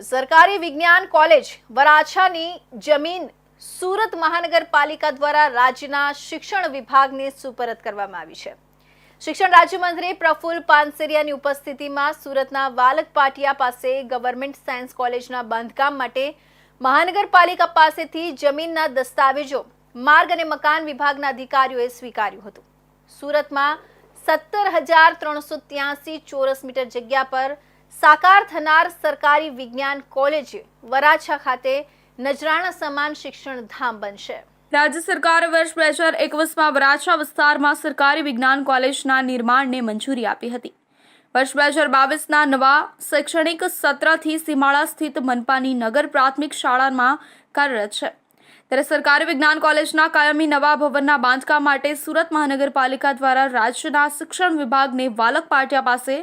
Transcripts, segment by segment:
સરકારી વિજ્ઞાન કોલેજ વરાછાની જમીન સુરત મહાનગરપાલિકા દ્વારા રાજ્યના શિક્ષણ વિભાગને સુપરત કરવામાં આવી છે। શિક્ષણ રાજ્યમંત્રી પ્રફુલ્લ પાનસેરિયાની ઉપસ્થિતિમાં સુરતના વાલક પાટિયા પાસે ગવર્મેન્ટ સાયન્સ કોલેજના બાંધકામ માટે મહાનગરપાલિકા પાસેથી જમીનના દસ્તાવેજો માર્ગ અને મકાન વિભાગના અધિકારીઓએ સ્વીકાર્યું હતું। સુરતમાં 17,383 ચોરસ મીટર જગ્યા પર સાકાર થનાર સરકારી વિજ્ઞાન કોલેજ વરાછા ખાતે નજરાણા સમાન શિક્ષણ ધામ બનશે। રાજ્ય સરકારે વર્ષ 2021માં વરાછા વિસ્તારમાં સરકારી વિજ્ઞાન કોલેજના નિર્માણને મંજૂરી આપી હતી। વર્ષ 2022ના નવા શૈક્ષણિક સત્રથી સીમાડા સ્થિત મનપાની નગર પ્રાથમિક શાળામાં કાર્યરત છે। ત્યારે સરકારી વિજ્ઞાન કોલેજના કાયમી નવા ભવનના બાંધકામ માટે સુરત મહાનગરપાલિકા દ્વારા રાજ્યના શિક્ષણ વિભાગને વાલક પાટિયા પાસે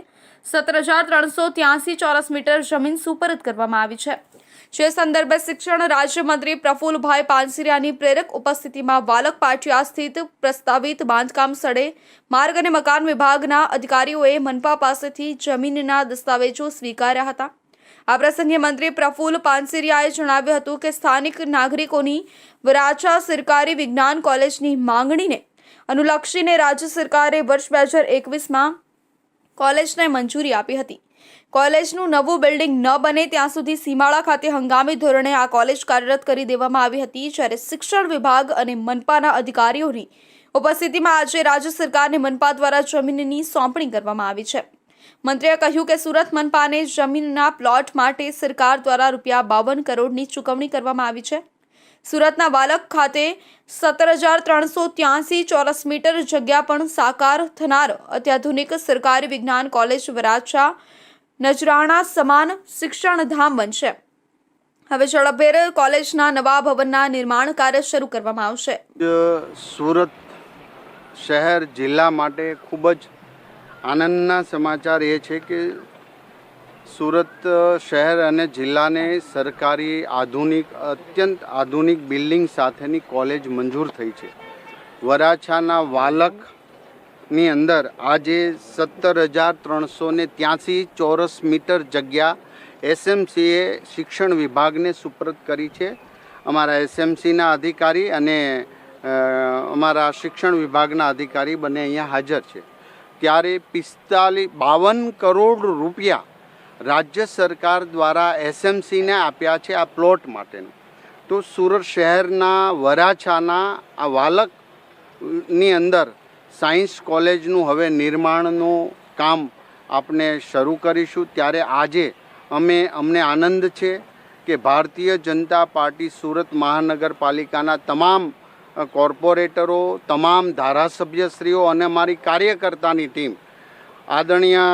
17,383 ચોરસ મીટર જમીન સુપરત કરવામાં આવી છે। જે સંદર્ભે શિક્ષણ રાજ્યમંત્રી પ્રફુલ્લભાઈ પાનસેરિયાની પ્રેરક ઉપસ્થિતિમાં વાલક પાટિયા સ્થિત પ્રસ્તાવિત બાંધકામ સ્થળે માર્ગ અને મકાન વિભાગના અધિકારીઓએ મનપા પાસેથી જમીનના દસ્તાવેજો સ્વીકાર્યા હતા। આ પ્રસંગે મંત્રી પ્રફુલ્લ પાનસેરિયાએ જણાવ્યું હતું કે સ્થાનિક નાગરિકોની વરાછા સરકારી વિજ્ઞાન કોલેજની માંગણીને અનુલક્ષીને રાજ્ય સરકારે વર્ષ 2021માં કોલેજને મંજૂરી આપી હતી। કોલેજનું નવું બિલ્ડિંગ ન બને ત્યાં સુધી સીમાડા ખાતે હંગામી ધોરણે આ કોલેજ કાર્યરત કરી દેવામાં આવી હતી। જ્યારે શિક્ષણ વિભાગ અને મનપાના અધિકારીઓની ઉપસ્થિતિમાં આજે રાજ્ય સરકારને મનપા દ્વારા જમીનની સોંપણી કરવામાં આવી છે। મંત્રીએ કહ્યું કે સુરત મનપાને જમીનના પ્લોટ માટે સરકાર દ્વારા ₹52 કરોડની ચૂકવણી કરવામાં આવી છે। સુરતના વાલક ખાતે 17,383 ચોરસ મીટર જગ્યા પણ સાકાર થનાર અત્યાધુનિક સરકારી વિજ્ઞાન કોલેજ વરાછા નજરાણા સમાન શિક્ષણ ધામ બનશે। હવે ઝડપભેર કોલેજના નવા ભવનના નિર્માણ કાર્ય શરૂ કરવામાં આવશે। સુરત શહેર જિલ્લા માટે ખૂબ જ આનંદના સમાચાર એ છે કે સુરત શહેર અને જિલ્લાને સરકારી અત્યંત આધુનિક બિલ્ડિંગ સાથેની કોલેજ મંજૂર થઈ છે। વરાછાના વાલકની અંદર આજે 17,383 ચોરસ મીટર જગ્યા એસએમસીએ શિક્ષણ વિભાગને સુપરત કરી છે। અમારા એસએમસીના અધિકારી અને અમારા શિક્ષણ વિભાગના અધિકારી બંને અહીંયા હાજર છે। ત્યારે 52 કરોડ રૂપિયા રાજ્ય સરકાર દ્વારા એસએમસીને આપ્યા છે આ પ્લોટ માટેનું। તો સુરત શહેરના વરાછાના આ વાલકની અંદર સાયન્સ કોલેજનું હવે નિર્માણનું કામ આપણે શરૂ કરીશું। ત્યારે આજે અમને આનંદ છે કે ભારતીય જનતા પાર્ટી સુરત મહાનગરપાલિકાના તમામ કોર્પોરેટરો, તમામ ધારાસભ્યશ્રીઓ અને અમારી કાર્યકર્તાની ટીમ આદરણીય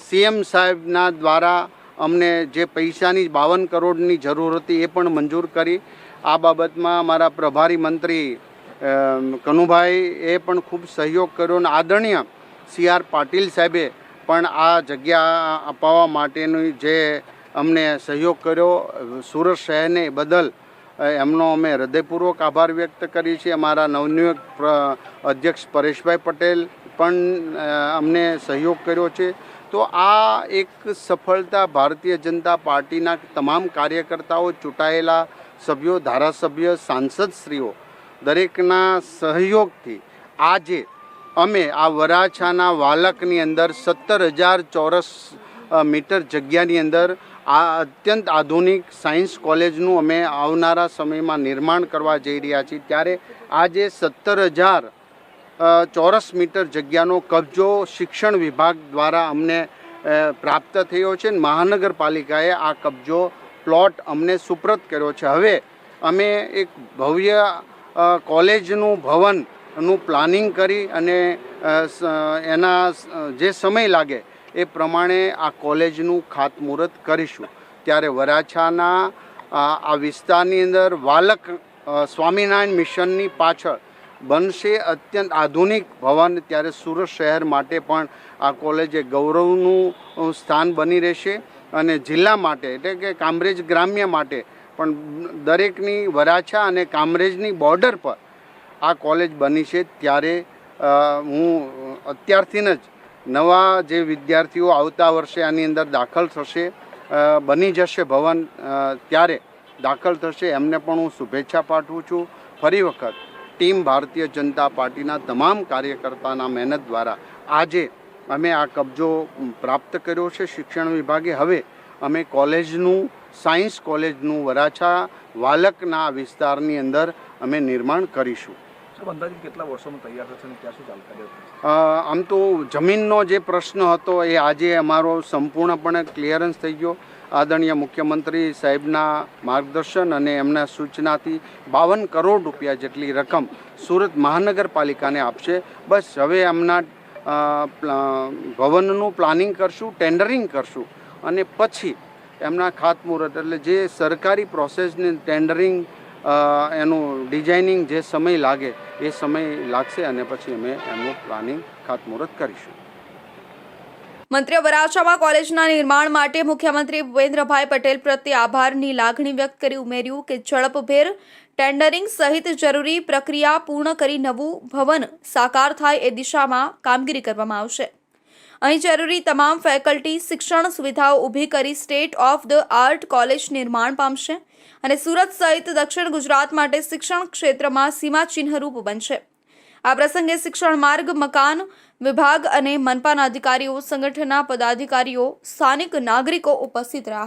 સીએમ સાહેબના દ્વારા અમને જે પૈસાની 52 કરોડની જરૂર હતી એ પણ મંજૂર કરી। આ બાબતમાં અમારા પ્રભારી મંત્રી કનુભાઈએ પણ ખૂબ સહયોગ કર્યો અને આદરણીય CR પાટીલ સાહેબે પણ આ જગ્યા અપાવવા માટેનો જે અમને સહયોગ કર્યો સુરત શહેરને બદલ એમનો અમે હૃદયપૂર્વક આભાર વ્યક્ત કરીએ છીએ। અમારા નવનિયુક્ત અધ્યક્ષ પરેશભાઈ પટેલ પણ અમને સહયોગ કર્યો છે। તો આ એક સફળતા ભારતીય જનતા પાર્ટીના તમામ કાર્યકર્તાઓ, ચૂંટાયેલા સભ્યો, ધારાસભ્ય, સાંસદશ્રીઓ દરેકના સહયોગથી આજે અમે આ વરાછાના વાલકની અંદર 17,000 ચોરસ મીટર જગ્યાની અંદર આ અત્યંત આધુનિક સાયન્સ કોલેજનું અમે આવનારા સમયમાં નિર્માણ કરવા જઈ રહ્યા છીએ। ત્યારે આજે 17,000 ચોરસ મીટર જગ્યાનો કબજો શિક્ષણ વિભાગ દ્વારા અમને પ્રાપ્ત થયો છે। મહાનગરપાલિકાએ આ કબજો પ્લોટ અમને સુપ્રત કર્યો છે। હવે અમે એક ભવ્ય કોલેજનું ભવનનું પ્લાનિંગ કરી અને એના જે સમય લાગે એ પ્રમાણે આ કોલેજનું ખાતમુહૂર્ત કરીશું। ત્યારે વરાછાના આ વિસ્તારની અંદર વાલક સ્વામિનારાયણ મિશનની પાછળ બનશે અત્યંત આધુનિક ભવન। ત્યારે સુરત શહેર માટે પણ આ કોલેજ એક ગૌરવનું સ્થાન બની રહેશે અને જિલ્લા માટે એટલે કે કામરેજ ગ્રામ્ય માટે પણ દરેકની વરાછા અને કામરેજની બોર્ડર પર આ કોલેજ બની છે। ત્યારે હું અત્યારથી જ નવા જે વિદ્યાર્થીઓ આવતા વર્ષે આની અંદર દાખલ થશે બની જશે ભવન ત્યારે દાખલ થશે એમને પણ હું શુભેચ્છા પાઠવું છું. ફરી વખત ટીમ ભારતીય જનતા પાર્ટીના તમામ કાર્યકર્તાના મહેનત દ્વારા આજે અમે આ કબજો પ્રાપ્ત કર્યો છે શિક્ષણ વિભાગે. હવે અમે કોલેજનું સાયન્સ કોલેજનું વરાછા વાલકના વિસ્તારની અંદર અમે નિર્માણ કરીશું. અંદાજિત કેટલા વર્ષોમાં તૈયાર થશે અને ક્યાં શું ચાલુ? આમ તો જમીનનો જે પ્રશ્ન હતો એ આજે અમારો સંપૂર્ણપણે ક્લિયરન્સ થઈ ગયો. આદરણીય મુખ્યમંત્રી સાહેબના માર્ગદર્શન અને એમના સૂચનાથી 52 કરોડ રૂપિયા જેટલી રકમ સુરત મહાનગરપાલિકાને આપશે. બસ હવે એમના ભવનનું પ્લાનિંગ કરશું, ટેન્ડરિંગ કરશું અને પછી એમના ખાતમુહૂર્ત એટલે જે સરકારી પ્રોસેસને ટેન્ડરિંગ એનું ડિઝાઇનિંગ જે સમય લાગે એ સમય લાગશે અને પછી અમે એનું પ્લાનિંગ ખાતમુહૂર્ત કરીશું. મંત્રીએ વરાછામાં કોલેજના નિર્માણ માટે મુખ્યમંત્રી ભૂપેન્દ્રભાઈ પટેલ પ્રત્યે આભારની લાગણી વ્યક્ત કરી ઉમેર્યું કે ઝડપભેર ટેન્ડરિંગ સહિત જરૂરી પ્રક્રિયા પૂર્ણ કરી નવું ભવન સાકાર થાય એ દિશામાં કામગીરી કરવામાં આવશે. અહીં જરૂરી તમામ ફેકલ્ટી શિક્ષણ સુવિધાઓ ઊભી કરી state of the art college નિર્માણ પામશે અને સુરત સહિત દક્ષિણ ગુજરાત માટે શિક્ષણ ક્ષેત્રમાં સીમાચિહ્નરૂપ બનશે. આ પ્રસંગે શિક્ષણ માર્ગ મકાન વિભાગ અને મનપાના અધિકારીઓ, સંગઠનના પદાધિકારીઓ, સ્થાનિક નાગરિકો ઉપસ્થિત રહ્યા હતા.